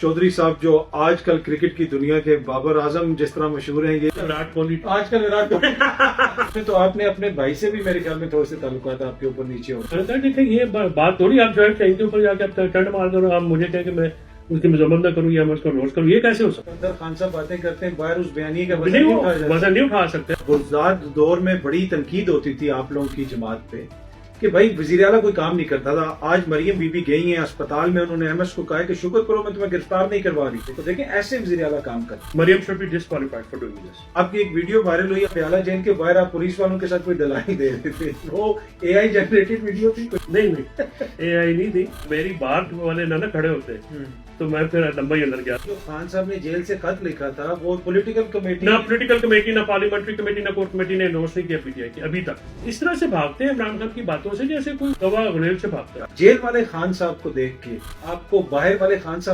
चौधरी साहब जो आजकल क्रिकेट की दुनिया के बाबर आजम जिस तरह मशहूर हैं, ये विराट कोहली आजकल विराट कोहली तो आपने अपने भाई से भी मेरे ख्याल में थोड़े से ताल्लुकात आपके ऊपर नीचे हो। देखिए ये बात थोड़ी आप जॉइंट कहीं के ऊपर जाके आप टंड मार करो, आप मुझे कहें कि मैं उसकी मजम्मत न करूँ या मैं उसको रोस्ट करूँ, ये कैसे हो सकता अंदर खान साहब बातें करते हैं, बाहर उस बयानी का है? वजन नहीं उठाया जाता। वजन नहीं उठा सकते। गुलजार दौर में बड़ी तनकीद होती थी आप लोगों की जमात पे कि भाई वजीर आला कोई काम नहीं करता था। आज मरियम बीबी गई हैं अस्पताल में, उन्होंने एमएस को कहा है कि शुक्र करो मैं तुम्हें गिरफ्तार नहीं करवा रही थी। तो देखें ऐसे वजीर आला काम करते। Maryam should be disqualified for doing this. आपकी एक वीडियो वायरल हुई है, प्याला जेल के बाहर आप पुलिस वालों के साथ कोई दलाली दे रहे थे, वो एआई जनरेटेड वीडियो थी? नहीं एआई नहीं थी, मेरी बात वाले ना खड़े होते तो मैं फिर लंबा ही अंदर गया। जो खान साहब ने जेल से खत लिखा था वो पॉलिटिकल कमेटी, ना पॉलिटिकल कमेटी, ना पार्लियामेंट्री कमेटी, ना कोर कमेटी ने एंडोर्स नहीं किया पीटीआई की अभी तक। इस तरह से भागते हैं इमरान खान की बातों से जैसे कोई गवाह गुलेल से भागता है। जेल वाले खान साहब को देख के आपको बाहर वाले खान साहब